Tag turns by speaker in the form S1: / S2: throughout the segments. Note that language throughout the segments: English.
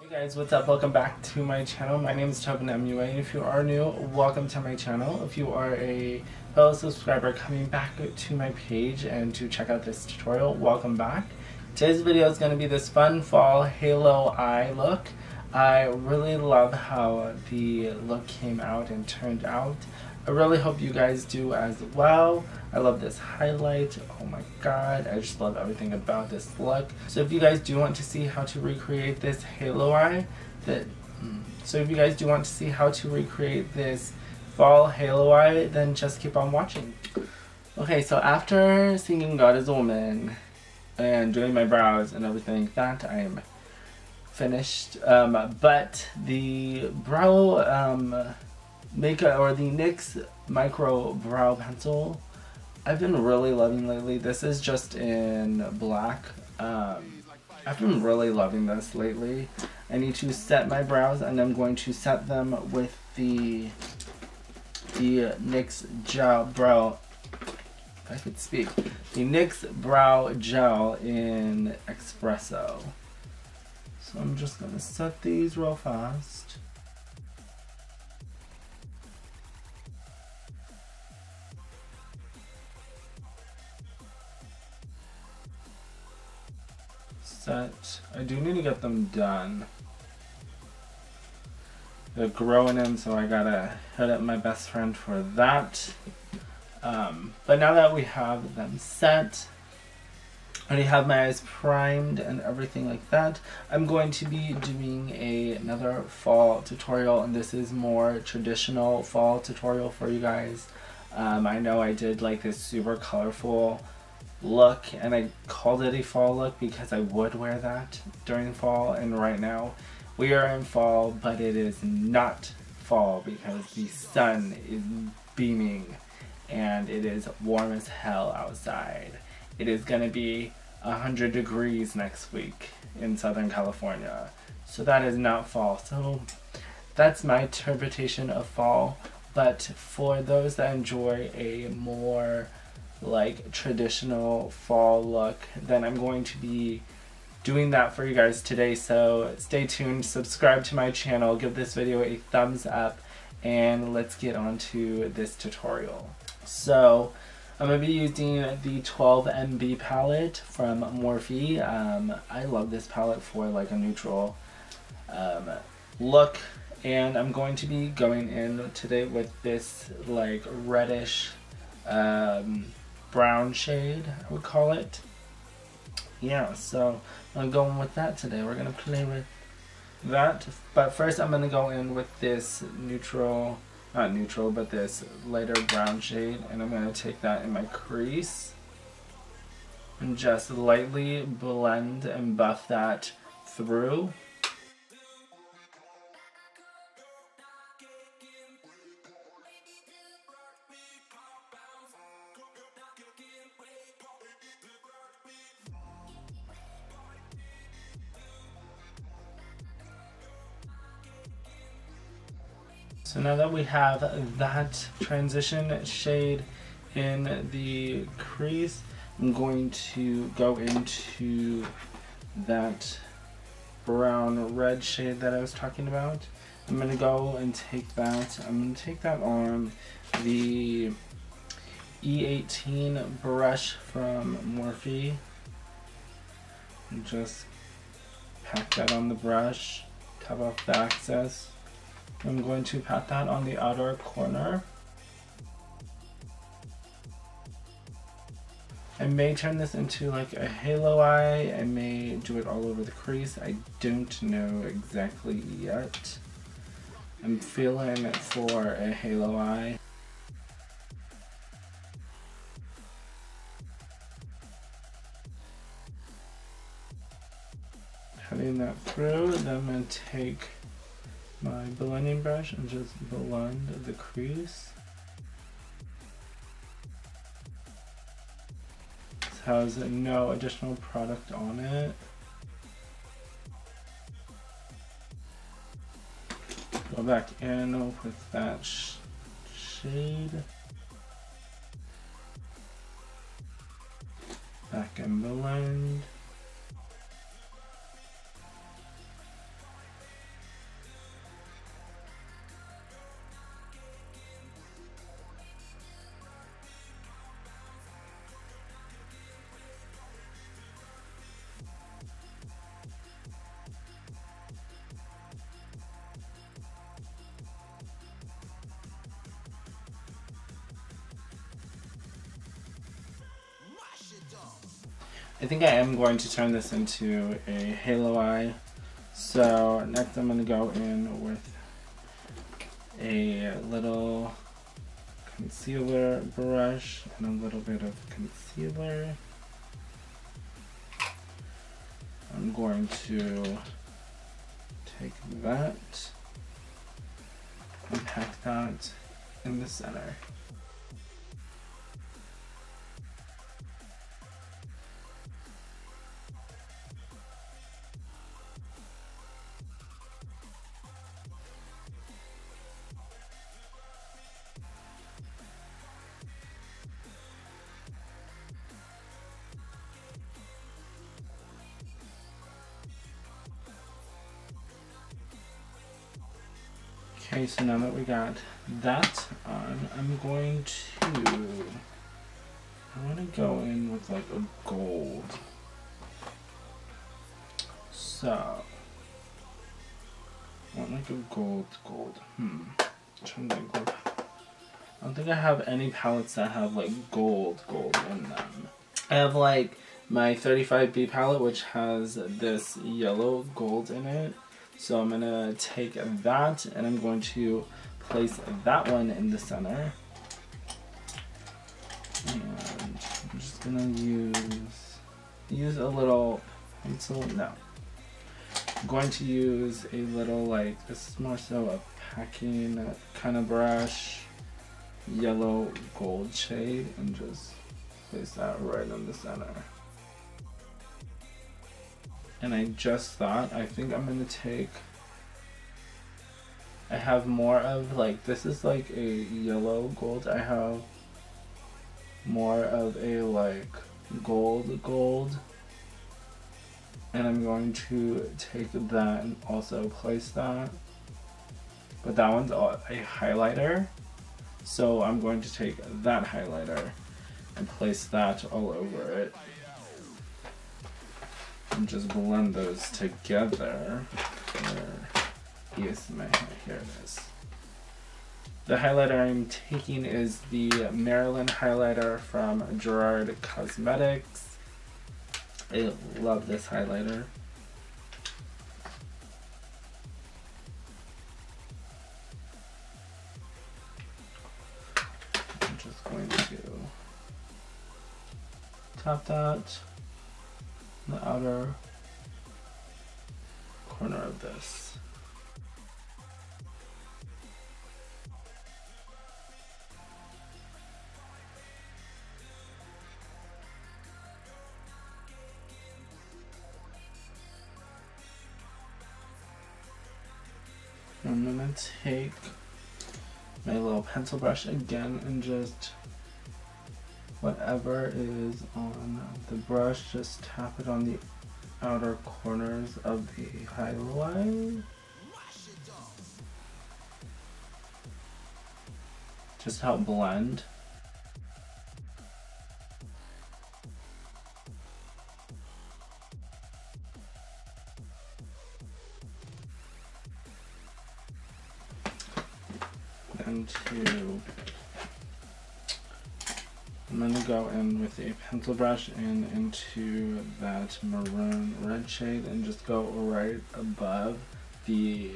S1: Hey guys, what's up? Welcome back to my channel. My name is tobinmua. If you are new, welcome to my channel. If you are a fellow subscriber coming back to my page and to check out this tutorial, welcome back. Today's video is going to be this fun fall halo eye look. I really love how the look came out and turned out. I really hope you guys do as well. I love this highlight. Oh my god, I just love everything about this look. So if you guys do want to see how to recreate this halo eye, fall halo eye, then just keep on watching. Okay, so after singing God is a Woman and doing my brows and everything, that I am finished. But the brow makeup, or the NYX micro brow pencil, I've been really loving lately. This is just in black. I've been really loving this lately. I need to set my brows, and I'm going to set them with the NYX gel brow. If I could speak, the NYX brow gel in espresso. So I'm just gonna set these real fast. Set. I do need to get them done. They're growing in, so I gotta hit up my best friend for that. But now that we have them set, I already have my eyes primed and everything like that, I'm going to be doing another fall tutorial, and this is more traditional fall tutorial for you guys. I know I did like this super colorful look, and I called it a fall look because I would wear that during fall, and right now we are in fall, but it is not fall because the sun is beaming and it is warm as hell outside. It is gonna be 100 degrees next week in Southern California, so that is not fall. So that's my interpretation of fall. But for those that enjoy a more like traditional fall look, then I'm going to be doing that for you guys today. So stay tuned, subscribe to my channel, give this video a thumbs up, and let's get on to this tutorial. So I'm going to be using the 12MB palette from Morphe. I love this palette for like a neutral look, and I'm going to be going in today with this like reddish brown shade, I would call it. Yeah, so I'm going with that today. We're going to play with that. But first I'm going to go in with this neutral, not neutral, but this lighter brown shade, and I'm going to take that in my crease and just lightly blend and buff that through. So now that we have that transition shade in the crease, I'm going to go into that brown red shade that I was talking about. I'm going to go and take that. I'm going to take that on the E18 brush from Morphe and just pack that on the brush, tap off the excess. I'm going to pat that on the outer corner. I may turn this into like a halo eye. I may do it all over the crease. I don't know exactly yet. I'm feeling for a halo eye. Cutting that through, then I'm going to take my blending brush and just blend the crease. This has no additional product on it. Go back in with that shade. Back and blend. I think I am going to turn this into a halo eye. So next I'm going to go in with a little concealer brush and a little bit of concealer. I'm going to take that and pack that in the center. Okay, so now that we got that on, I want to go in with like a gold. So, I want like a gold. I'm trying to think I don't think I have any palettes that have like gold in them. I have like my 35B palette, which has this yellow gold in it. So I'm gonna take that and I'm going to place that one in the center. And I'm just gonna use a little pencil. No. I'm going to use a little, like, this is more so a packing kind of brush, yellow gold shade, and just place that right in the center. And I just thought, I think I'm gonna take, I have more of like, this is like a yellow gold. I have more of a like gold. And I'm going to take that and also place that. But that one's a highlighter. So I'm going to take that highlighter and place that all over it. And just blend those together. Yes, here it is. The highlighter I'm taking is the Maryland highlighter from Gerard Cosmetics. I love this highlighter. I'm just going to tap that on the outer corner of this. I'm gonna take my little pencil brush again and just whatever is on the brush, just tap it on the outer corners of the highlight. Just help blend. I'm going to go in with a pencil brush and into that maroon red shade and just go right above the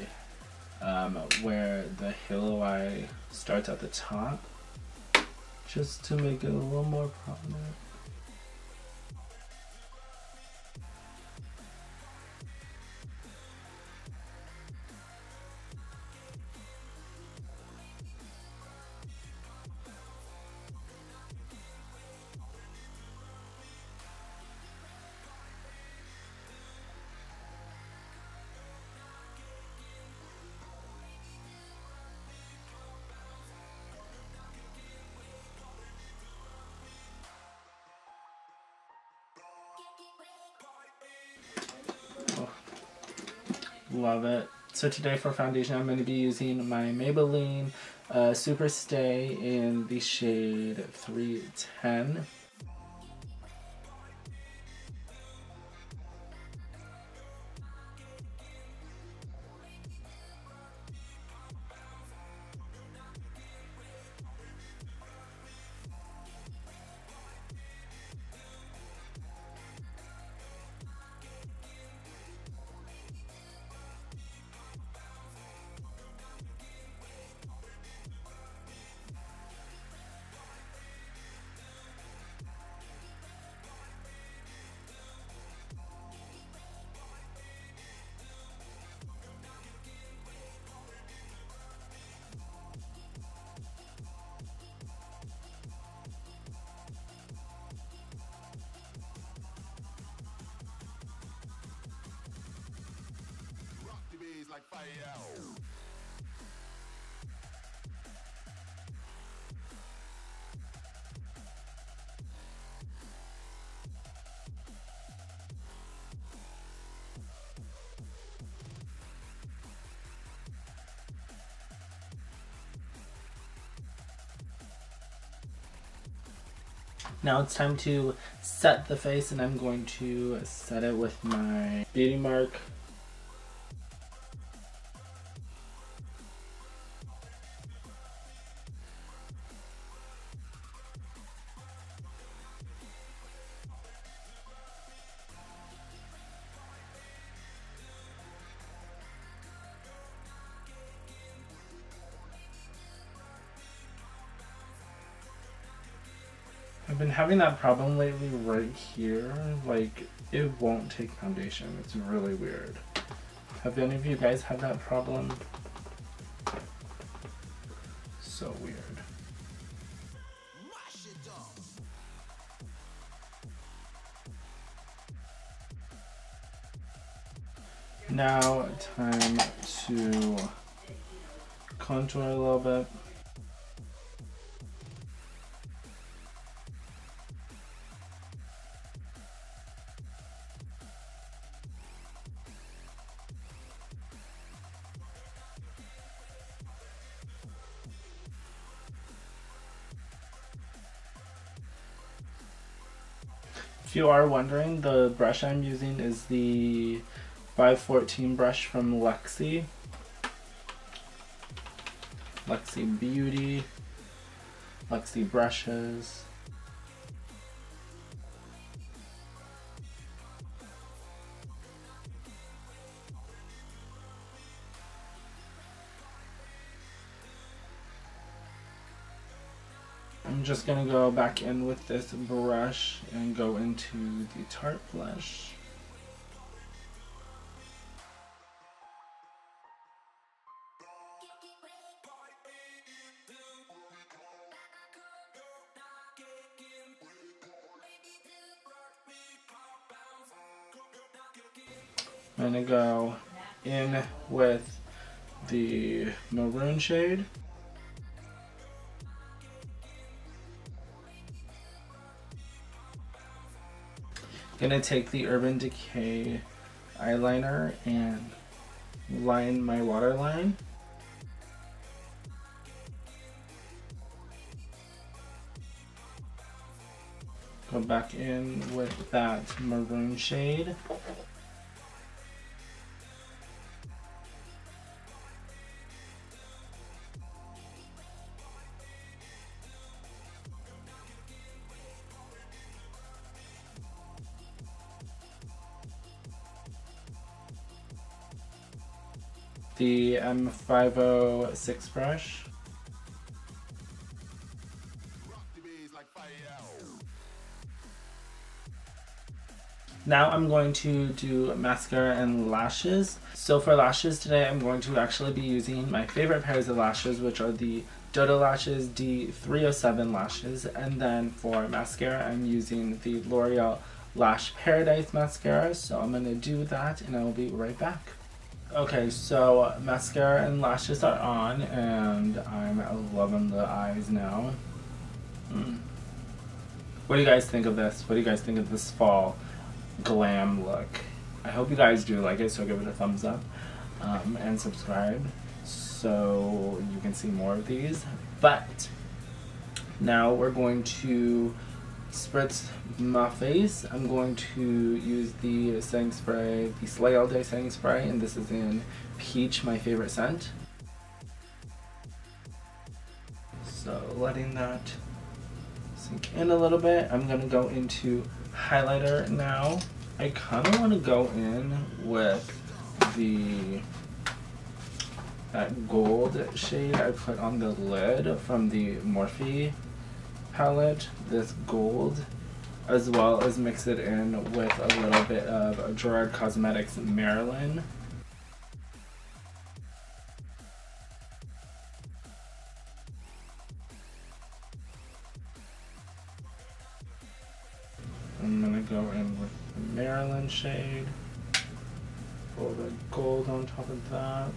S1: where the halo eye starts at the top, just to make it a little more prominent. Love it. So today for foundation, I'm going to be using my Maybelline Super Stay in the shade 310. Now it's time to set the face, and I'm going to set it with my Beauty Mark. I've been having that problem lately right here, like it won't take foundation. It's really weird. Have any of you guys had that problem? So weird. Now time to contour a little bit. If you are wondering, the brush I'm using is the 514 brush from Lexi Beauty, Lexi brushes. I'm just going to go back in with this brush and go into the Tarte blush. I'm going to go in with the maroon shade. Gonna take the Urban Decay eyeliner and line my waterline. Go back in with that maroon shade. The M506 brush. Now I'm going to do mascara and lashes. So for lashes today, I'm going to actually be using my favorite pairs of lashes, which are the Dodo Lashes D307 lashes. And then for mascara, I'm using the L'Oreal Lash Paradise mascara. So I'm going to do that and I will be right back. Okay, so mascara and lashes are on, and I'm loving the eyes now. What do you guys think of this? What do you guys think of this fall glam look? I hope you guys do like it, so give it a thumbs up and subscribe so you can see more of these. But now we're going to spritz my face. I'm going to use the setting spray, the Slay All Day setting spray, and this is in Peach, my favorite scent. So letting that sink in a little bit. I'm gonna go into highlighter now. I kind of want to go in with that gold shade I put on the lid from the Morphe palette, this gold, as well as mix it in with a little bit of Gerard Cosmetics Marilyn. I'm gonna go in with the Marilyn shade little bit of gold on top of that.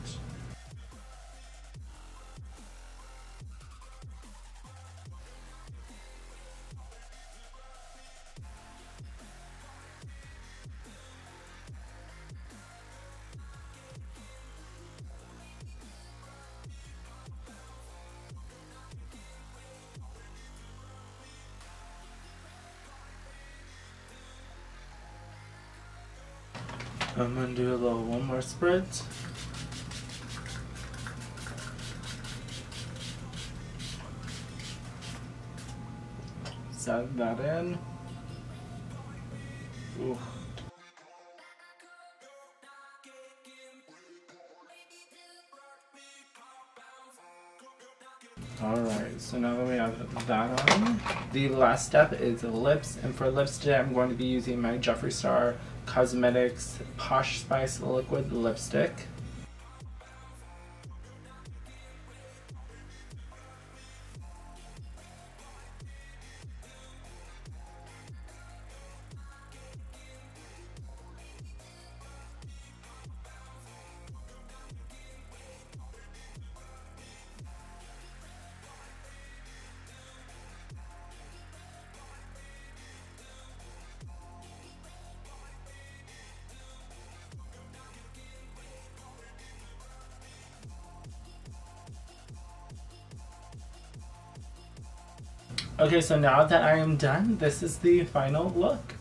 S1: I'm gonna do one more spritz. Set that in. Ooh. Alright, so now that we have that on, the last step is lips. And for lips today, I'm going to be using my Jeffree Star Cosmetics Posh Spice Liquid Lipstick. Okay, so now that I am done, this is the final look.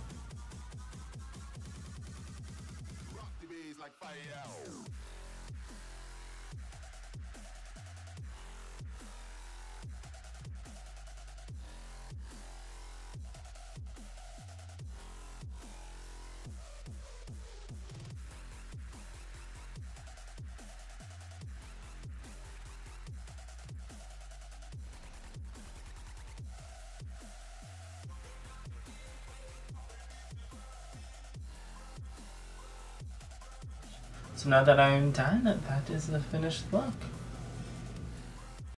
S1: So now that I am done, that is the finished look.